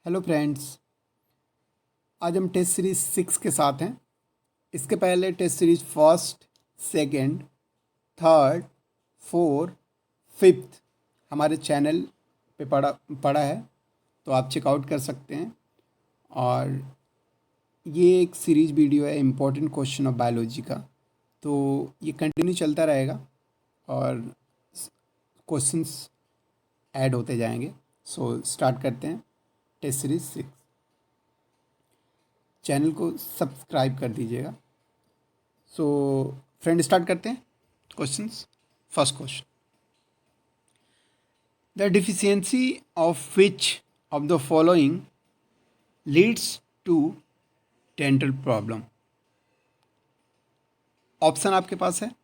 Hello friends. आज हम test series 6 के साथ हैं। इसके पहले test series first, second, third, fourth, fifth हमारे चैनल पे पड़ा है, तो आप चेकआउट कर सकते हैं। और ये एक सीरीज वीडियो है इम्पोर्टेंट क्वेश्चन ऑफ बायोलॉजी का, तो ये कंटिन्यू चलता रहेगा और क्वेश्चंस ऐड होते जाएंगे। सो स्टार्ट करते हैं टेस्ट सीरीज 6। चैनल को सब्सक्राइब कर दीजिएगा। सो फ्रेंड स्टार्ट करते हैं questions. First question, the deficiency of which of the following leads to dental problem. Option आपके पास है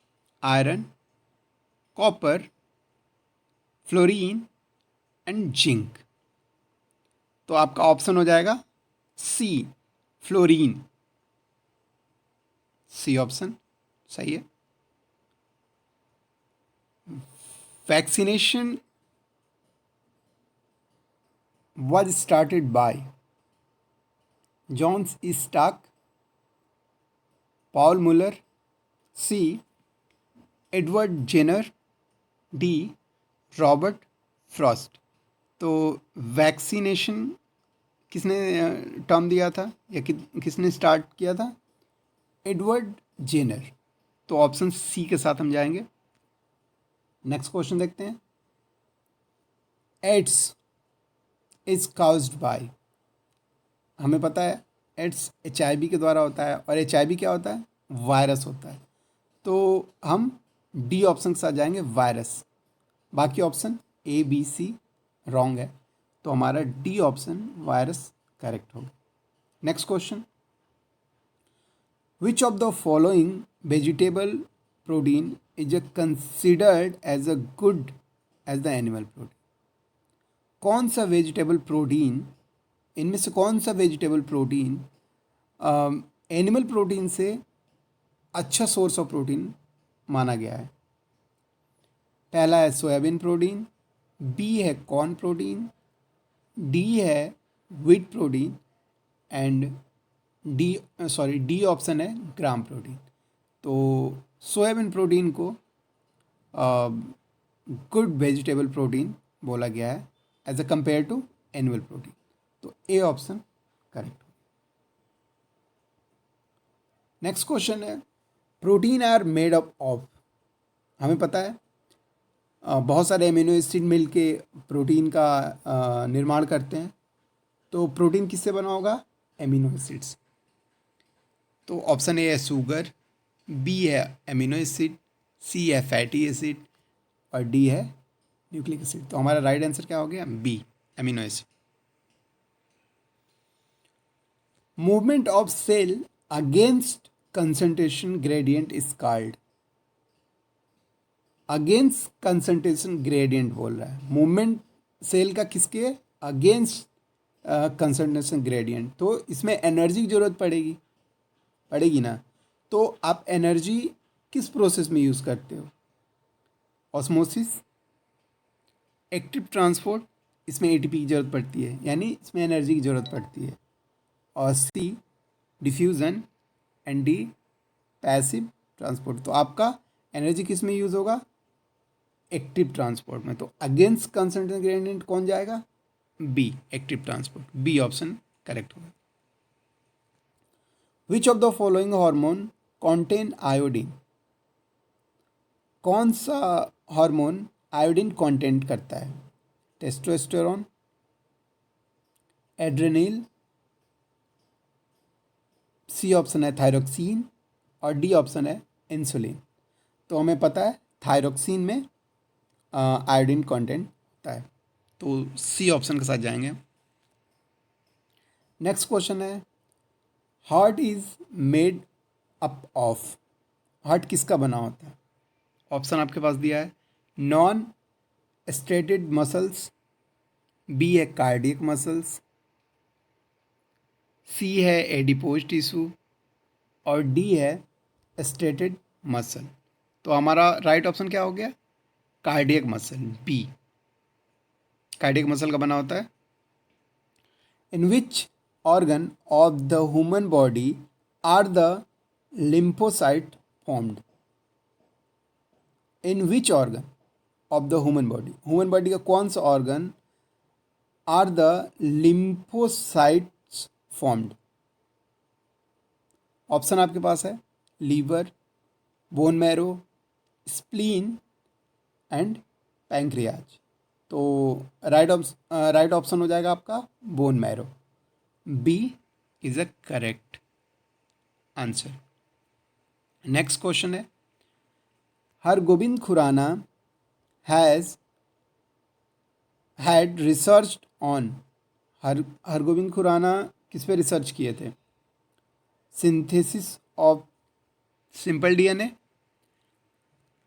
iron, copper, fluorine and zinc. तो आपका ऑप्शन हो जाएगा सी, फ्लोरीन। सी ऑप्शन सही है। Vaccination was started by John Stark, Paul Muller, C. Edward Jenner, D. Robert Frost. तो वैक्सीनेशन किसने टर्म दिया था या किसने स्टार्ट किया था? Edward Jenner. तो ऑप्शन सी के साथ हम जाएंगे। नेक्स्ट क्वेश्चन देखते हैं। एड्स इज काउज्ड बाय, हमें पता है एड्स HIV के द्वारा होता है, और HIV क्या होता है? वायरस होता है। तो हम डी ऑप्शन के साथ जाएंगे, वायरस। बाकी option A B C wrong है, तो हमारा डी ऑप्शन वायरस करेक्ट होगा। Next question, which of the following vegetable protein is considered as a good as the animal protein. कौन सा वेजिटेबल प्रोटीन, इनमें से कौन सा वेजिटेबल प्रोटीन एनिमल प्रोटीन से अच्छा सोर्स ऑफ प्रोटीन माना गया है? पहला है सोयाबीन प्रोटीन, बी है कॉर्न प्रोटीन, डी है wheat protein and D option है ग्राम प्रोटीन। तो सोयाबीन प्रोटीन को गुड वेजिटेबल प्रोटीन बोला गया है as a compare to animal protein. तो A option correct. Next question है, protein are made up of. हमें पता है बहुत सारे एमिनो एसिड मिल के प्रोटीन का निर्माण करते हैं। तो प्रोटीन किससे बना होगा? Amino acids. तो ऑप्शन ए है शुगर, बी है एमिनो एसिड, सी है फैटी एसिड और डी है न्यूक्लिक एसिड। तो हमारा राइट आंसर क्या हो गया? B, amino acid. Movement of cell against concentration gradient is called. Against concentration gradient बोल रहा है, मूवमेंट सेल का किसके अगेंस्ट कंसंट्रेशन ग्रेडियंट। तो इसमें एनर्जी की जरूरत पड़ेगी ना। तो आप एनर्जी किस प्रोसेस में यूज़ करते हो? ऑस्मोसिस, एक्टिव ट्रांसपोर्ट, इसमें ATP की ज़रूरत पड़ती है, यानी इसमें एनर्जी की ज़रूरत पड़ती है। और C diffusion and D passive transport. तो आपका एनर्जी किस में यूज़ होगा? एक्टिव ट्रांसपोर्ट में। तो अगेंस्ट कंसंट्रेशन ग्रेडियंट कौन जाएगा? B, active transport. B option correct होगा। Which of the following hormone contain iodine. कौन सा हार्मोन आयोडीन कंटेंट करता है? टेस्टोस्टेरोन, एड्रेनल, सी ऑप्शन है थायरोक्सिन और डी ऑप्शन है इंसुलिन। तो हमें पता है थायरोक्सिन में आयोडीन कंटेंट होता है, तो सी ऑप्शन के साथ जाएंगे। नेक्स्ट क्वेश्चन है, heart is made up of. Heart किसका बना होता है? ऑप्शन आपके पास दिया है नॉन स्ट्रेटेड मसल्स, बी है कार्डियक मसल्स, सी है एडिपोज टिश्यू और डी है स्ट्रेटेड मसल। तो हमारा राइट ऑप्शन क्या हो गया? Cardiac muscle, B. Cardiac muscle का बना होता है In which organ of the human body are the lymphocyte formed? In which organ of the human body का कौन सा organ are the lymphocytes formed? Option आपके पास है liver, bone marrow, spleen and pancreas. तो राइट ऑप्शन हो जाएगा आपका bone marrow. B is a correct answer. Next question है, Hargobind Khorana has had research on. Hargobind Khorana किस पे रिसर्च किए थे? Synthesis of simple DNA,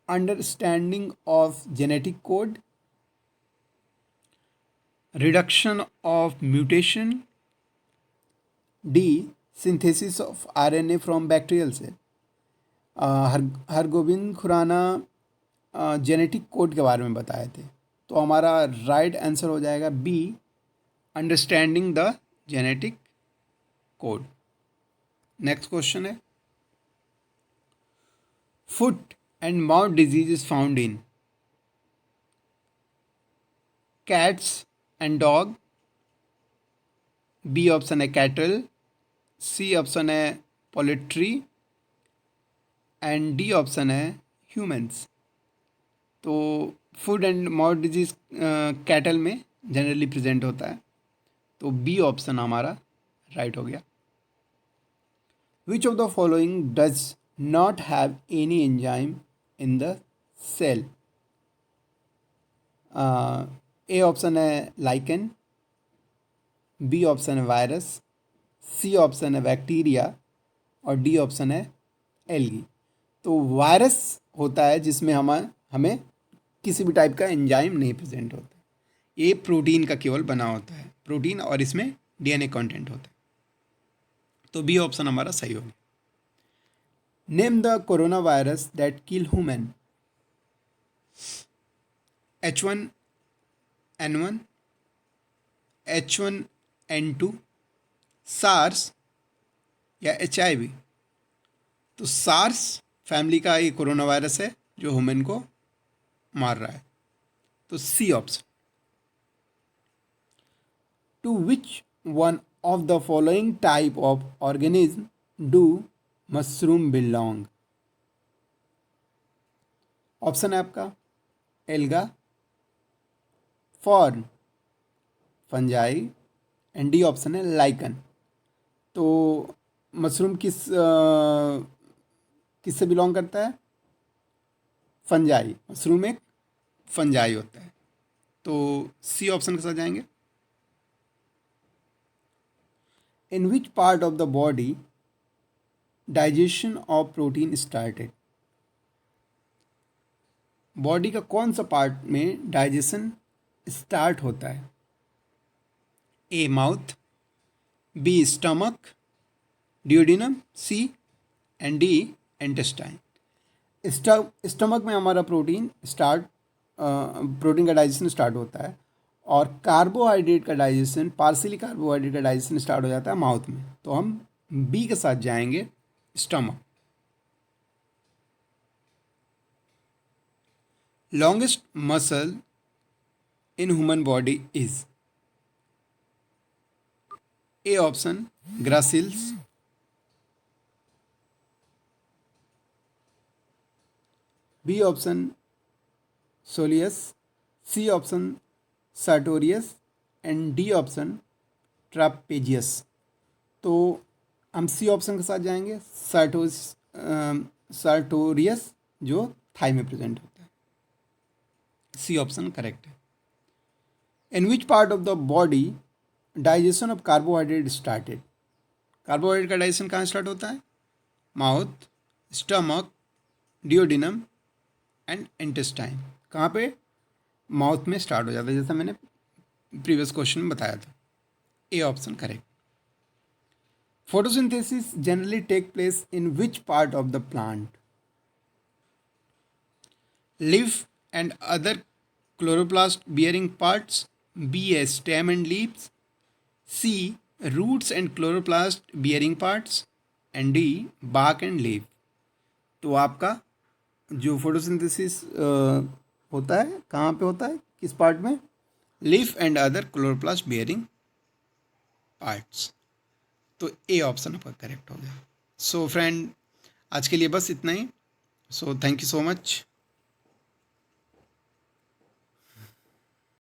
understanding of genetic code, reduction of mutation, D synthesis of RNA from bacterial cell. Hargobind Khorana genetic code के बारे में बताए थे, तो हमारा राइट आंसर हो जाएगा B, understanding the genetic code. Next question है, foot and mouth disease is found in cats and dog. B option है कैटल, सी ऑप्शन है पोल्ट्री एंड डी ऑप्शन है ह्यूमंस। तो food and mouth disease cattle में generally present होता है, तो B option हमारा राइट हो गया। Which of the following does not have any enzyme in the cell? A option है लाइकेन, बी ऑप्शन है वायरस, सी ऑप्शन है बैक्टीरिया और डी ऑप्शन है एल्गी। तो वायरस होता है जिसमें हमें किसी भी टाइप का एंजाइम नहीं प्रेजेंट होता, ये प्रोटीन का केवल बना होता है, प्रोटीन और इसमें डीएनए कंटेंट होता है। तो बी ऑप्शन हमारा सही होगा। Name the corona virus that kill human. H1N1, H1N2, SARS या HIV। तो सार्स फैमिली का ये कोरोना वायरस है जो ह्यूमन को मार रहा है, तो C option. To which one of the following type of organism do mushroom belong? Option है आपका alga, fern, fungi and D option है लाइकन। तो मशरूम किससे बिलोंग करता है? फंजाई। मशरूम एक फंजाई होता है, तो सी ऑप्शन के साथ जाएंगे। In which part of the body digestion of protein started? Body का कौन सा पार्ट में डाइजेशन स्टार्ट होता है? A mouth, B stomach, duodenum, C and D intestine. Stomach में हमारा प्रोटीन का डाइजेशन स्टार्ट होता है, और कार्बोहाइड्रेट का डाइजेशन, पार्शियली कार्बोहाइड्रेट का डाइजेशन स्टार्ट हो जाता है माउथ में, तो हम बी के साथ जाएंगे stomach. Longest muscle in human body is? A option gracilis, B option soleus, C option sartorius and D option trapezius. तो हम सी ऑप्शन के साथ जाएंगे सार्टोरियस, जो थाई में प्रेजेंट होता है। सी ऑप्शन करेक्ट है। In which part of the body digestion of carbohydrate started? Carbohydrate का डाइजेशन कहाँ स्टार्ट होता है? Mouth, stomach, duodenum and intestine. कहाँ पे? माउथ में स्टार्ट हो जाता है, जैसा मैंने प्रीवियस क्वेश्चन में बताया था। A option correct. Photosynthesis generally take place in which part of the plant? Leaf and other chloroplast bearing parts, B a stem and leaves, C roots and chloroplast bearing parts, and D bark and leaf. तो आपका जो photosynthesis होता है कहाँ पे होता है, किस पार्ट में, leaf and other chloroplast bearing parts. तो ए ऑप्शन आपका करेक्ट हो गया। सो फ्रेंड, आज के लिए बस इतना ही। So thank you so much.